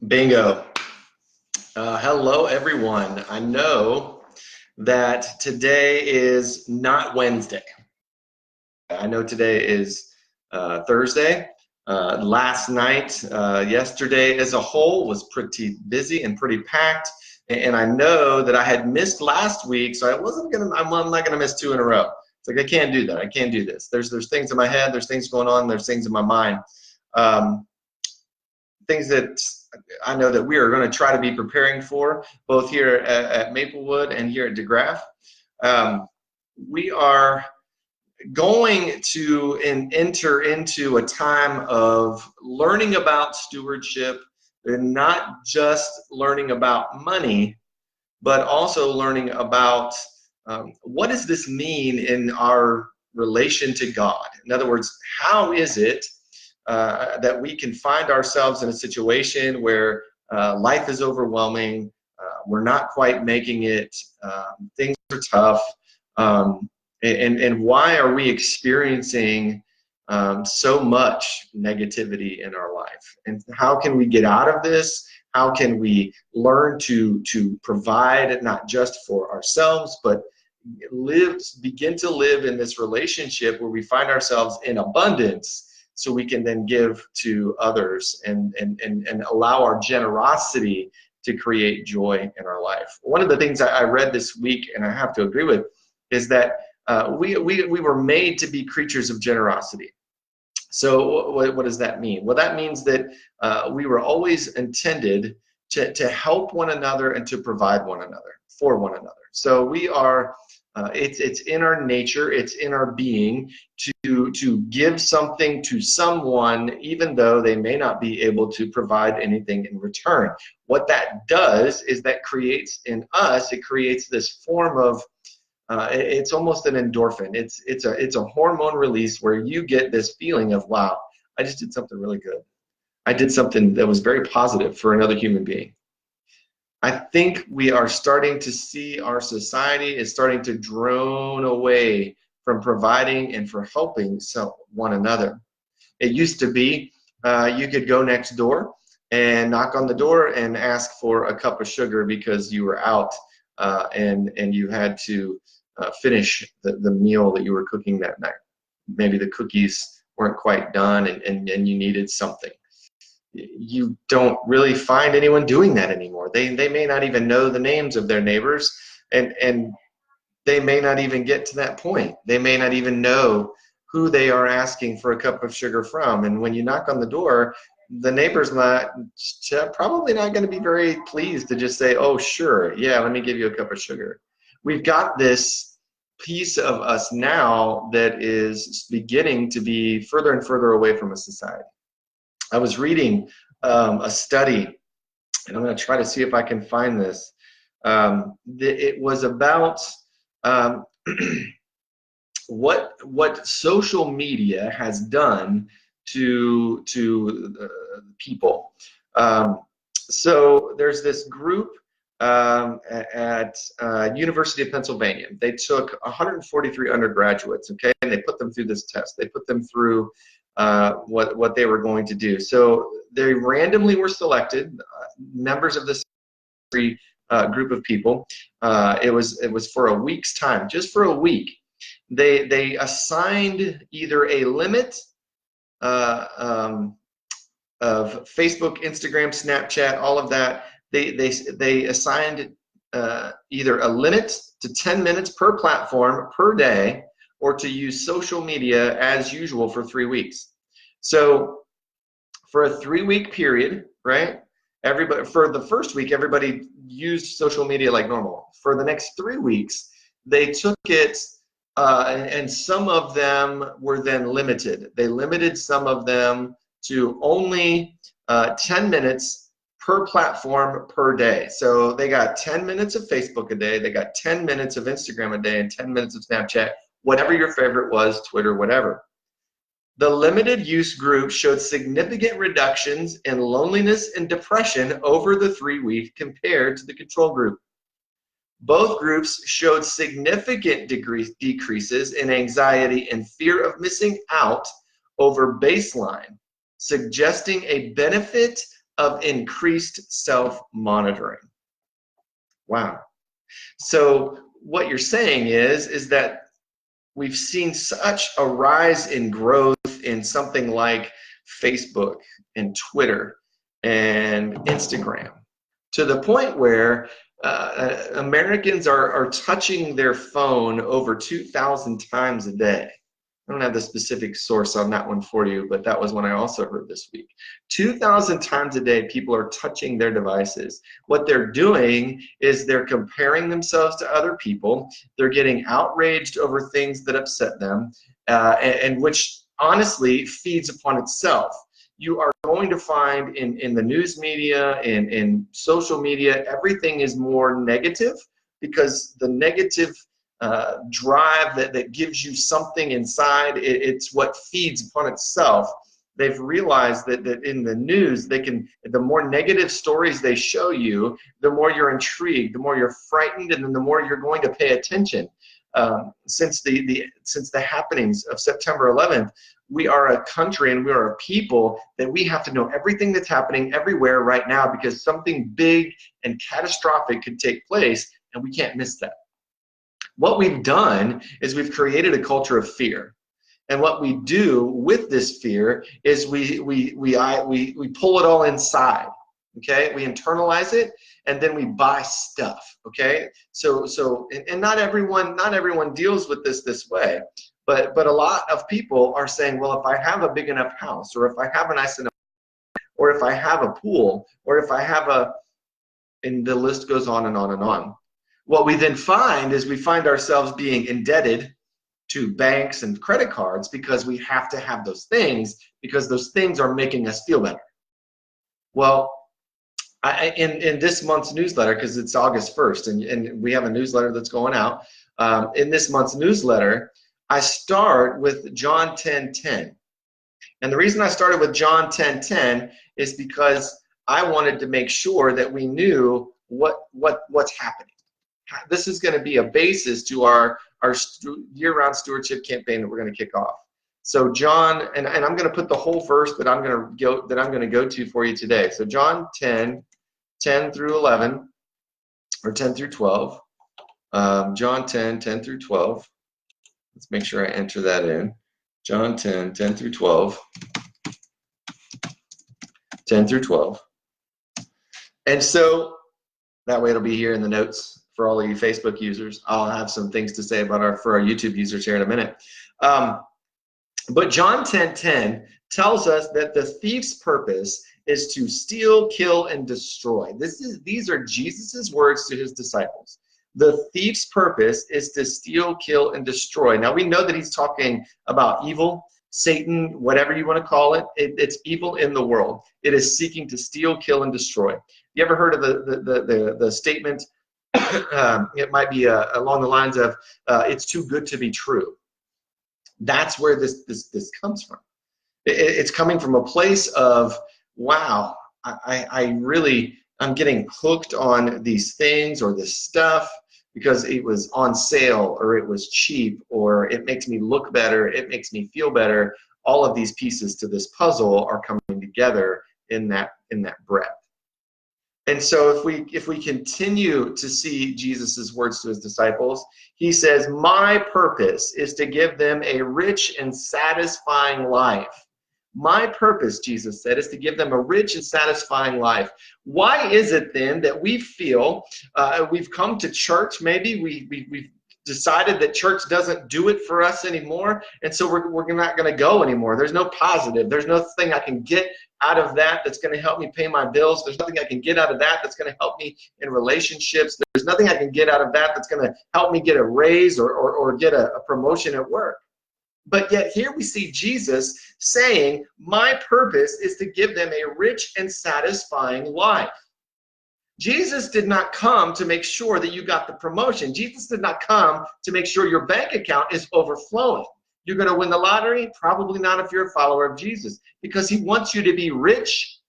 Bingo. Hello, everyone. I know that today is not Wednesday. I know today is Thursday. Last night, yesterday as a whole was pretty busy and pretty packed. And I know that I had missed last week, so I'm not gonna miss two in a row. It's like I can't do that. I can't do this. There's things in my head. There's things going on. There's things in my mind. Um, Things that I know that we are going to try to be preparing for, both here at Maplewood and here at DeGraff. We are going to enter into a time of learning about stewardship, and not just learning about money, but also learning about what does this mean in our relation to God. In other words, how is it that we can find ourselves in a situation where life is overwhelming, we're not quite making it, things are tough, and why are we experiencing so much negativity in our life? And how can we get out of this? How can we learn to provide not just for ourselves, but begin to live in this relationship where we find ourselves in abundance, so we can then give to others and allow our generosity to create joy in our life. One of the things I read this week, and I have to agree with, is that we were made to be creatures of generosity. So what does that mean? Well, that means that we were always intended to help one another and to provide one another for one another. So we are, it's in our nature, it's in our being to give something to someone, even though they may not be able to provide anything in return. What that does is that creates in us, it creates this form of, it's almost an endorphin. It's a hormone release where you get this feeling of, wow, I just did something really good. I did something that was very positive for another human being. I think we are starting to see our society is starting to drone away from providing and for helping one another. It used to be you could go next door and knock on the door and ask for a cup of sugar because you were out and you had to finish the meal that you were cooking that night. Maybe the cookies weren't quite done and you needed something. You don't really find anyone doing that anymore. They may not even know the names of their neighbors, and they may not even get to that point. They may not even know who they are asking for a cup of sugar from. And when you knock on the door, the neighbor's probably not going to be very pleased to just say, oh, sure, yeah, let me give you a cup of sugar. We've got this piece of us now that is beginning to be further and further away from a society. I was reading a study, and I'm going to try to see if I can find this. It was about what social media has done to people. So there's this group at University of Pennsylvania. They took 143 undergraduates, okay, and they put them through this test. They put them through what they were going to do. So they randomly were selected, members of this group of people. It was for a week's time, just for a week. They assigned either a limit of Facebook, Instagram, Snapchat, all of that. They assigned either a limit to 10 minutes per platform per day, or to use social media as usual for 3 weeks. So for a 3-week period, right? Everybody, for the first week, everybody used social media like normal. For the next 3 weeks, they took it, and some of them were then limited. They limited some of them to only 10 minutes per platform per day. So they got 10 minutes of Facebook a day, they got 10 minutes of Instagram a day, and 10 minutes of Snapchat, whatever your favorite was, Twitter, whatever. The limited use group showed significant reductions in loneliness and depression over the 3 week compared to the control group. Both groups showed significant decreases in anxiety and fear of missing out over baseline, suggesting a benefit of increased self-monitoring. Wow. So what you're saying is that we've seen such a rise in growth in something like Facebook and Twitter and Instagram, to the point where Americans are touching their phone over 2,000 times a day. I don't have the specific source on that one for you, but that was one I also heard this week. 2,000 times a day, people are touching their devices. What they're doing is they're comparing themselves to other people. They're getting outraged over things that upset them, and which honestly feeds upon itself. You are going to find in the news media, in social media, everything is more negative, because the negative drive that gives you something inside, it's what feeds upon itself. They've realized that in the news, the more negative stories they show you, the more you're intrigued, the more you're frightened, and then the more you're going to pay attention. Since the happenings of September 11th, we are a country and we are a people that we have to know everything that's happening everywhere right now, because something big and catastrophic could take place, and we can't miss that. What we've done is we've created a culture of fear. And what we do with this fear is we pull it all inside. Okay, we internalize it, and then we buy stuff. Okay, and not everyone deals with this way, but a lot of people are saying, well, if I have a big enough house, or if I have a nice enough, or if I have a pool, or if I have and the list goes on and on and on. What we then find is we find ourselves being indebted to banks and credit cards because we have to have those things, because those things are making us feel better. Well, in this month's newsletter, because it's August 1st, and we have a newsletter that's going out, in this month's newsletter, I start with John 10:10. And the reason I started with John 10:10 is because I wanted to make sure that we knew what's happening. This is going to be a basis to our year-round stewardship campaign that we're going to kick off. So John, and I'm going to put the whole verse that I'm going to go to for you today. So John 10 through 11, or 10 through 12. John 10 through 12. Let's make sure I enter that in. John 10 through 12. 10 through 12. And so that way it'll be here in the notes for all of you Facebook users. I'll have some things to say about for our YouTube users here in a minute. But John 10:10 tells us that the thief's purpose is to steal, kill, and destroy. These are Jesus's words to his disciples. The thief's purpose is to steal, kill, and destroy. Now we know that he's talking about evil, Satan, whatever you want to call it. It's evil in the world. It is seeking to steal, kill, and destroy. You ever heard of the statement? It might be along the lines of, "It's too good to be true." That's where this comes from. It's coming from a place of, wow, I'm getting hooked on these things or this stuff because it was on sale, or it was cheap, or it makes me look better, it makes me feel better. All of these pieces to this puzzle are coming together in that breath. And so if we continue to see Jesus's words to his disciples, he says, "My purpose is to give them a rich and satisfying life." My purpose, Jesus said, is to give them a rich and satisfying life. Why is it then that we feel we've come to church, maybe we've decided that church doesn't do it for us anymore, and so we're not going to go anymore? There's no positive. There's nothing I can get out of that that's going to help me pay my bills. There's nothing I can get out of that that's going to help me in relationships. There's nothing I can get out of that that's going to help me get a raise or get a promotion at work. But yet here we see Jesus saying, my purpose is to give them a rich and satisfying life. Jesus did not come to make sure that you got the promotion. Jesus did not come to make sure your bank account is overflowing. You're going to win the lottery? Probably not if you're a follower of Jesus, because he wants you to be rich,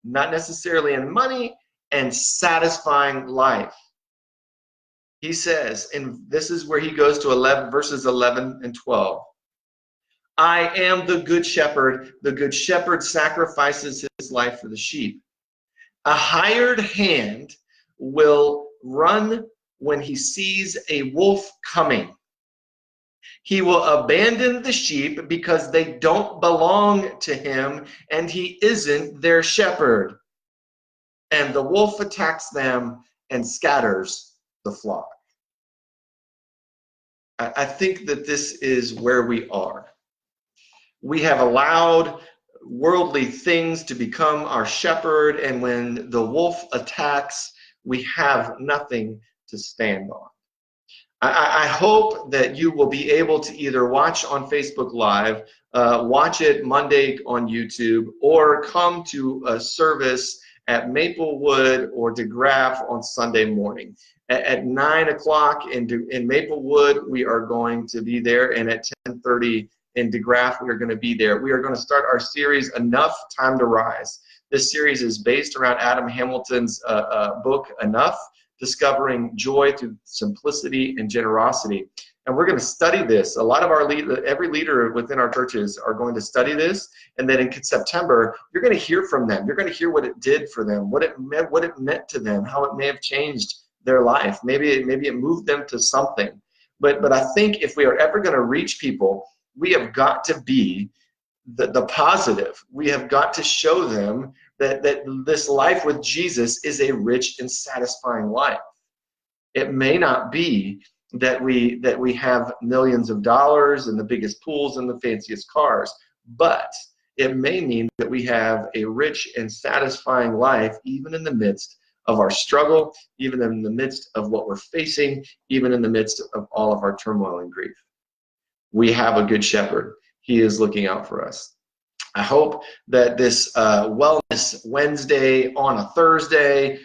not necessarily in money, and satisfying life. He says, and this is where he goes to verses 11 and 12. I am the good shepherd. The good shepherd sacrifices his life for the sheep. A hired hand will run when he sees a wolf coming. He will abandon the sheep because they don't belong to him and he isn't their shepherd. And the wolf attacks them and scatters the flock. I think that this is where we are. We have allowed worldly things to become our shepherd, and when the wolf attacks, we have nothing to stand on. I hope that you will be able to either watch on Facebook Live, watch it Monday on YouTube, or come to a service at Maplewood or DeGraff on Sunday morning. At 9 o'clock in Maplewood, we are going to be there, and at 10:30 in DeGraff, we are going to be there. We are going to start our series, Enough Time to Rise. This series is based around Adam Hamilton's book, Enough, Discovering Joy Through Simplicity and Generosity. And we're going to study this. A lot of every leader within our churches are going to study this. And then in September, you're going to hear from them. You're going to hear what it did for them, what it meant to them, how it may have changed their life. Maybe it moved them to something. But I think if we are ever going to reach people, we have got to be the positive. We have got to show them that this life with Jesus is a rich and satisfying life. It may not be that we have millions of dollars and the biggest pools and the fanciest cars, but it may mean that we have a rich and satisfying life even in the midst of our struggle, even in the midst of what we're facing, even in the midst of all of our turmoil and grief. We have a good shepherd. He is looking out for us. I hope that this Wellness Wednesday on a Thursday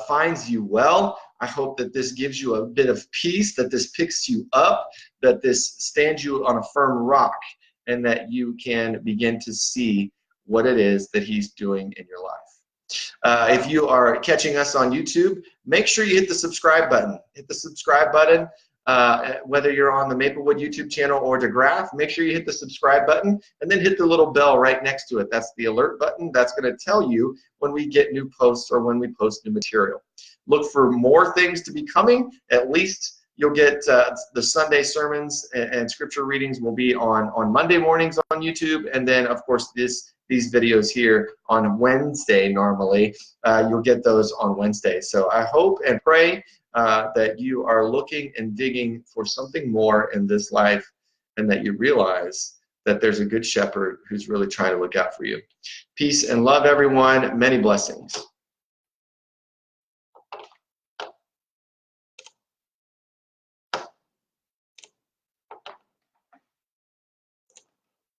finds you well. I hope that this gives you a bit of peace, that this picks you up, that this stands you on a firm rock, and that you can begin to see what it is that he's doing in your life. If you are catching us on YouTube, make sure you hit the subscribe button. Hit the subscribe button. Whether you're on the Maplewood YouTube channel or DeGraff, make sure you hit the subscribe button and then hit the little bell right next to it. That's the alert button. That's going to tell you when we get new posts or when we post new material. Look for more things to be coming. At least you'll get the Sunday sermons and scripture readings will be on Monday mornings on YouTube, and then of course these videos here on Wednesday normally. You'll get those on Wednesday. So I hope and pray that you are looking and digging for something more in this life, and that you realize that there's a good shepherd who's really trying to look out for you. Peace and love, everyone. Many blessings.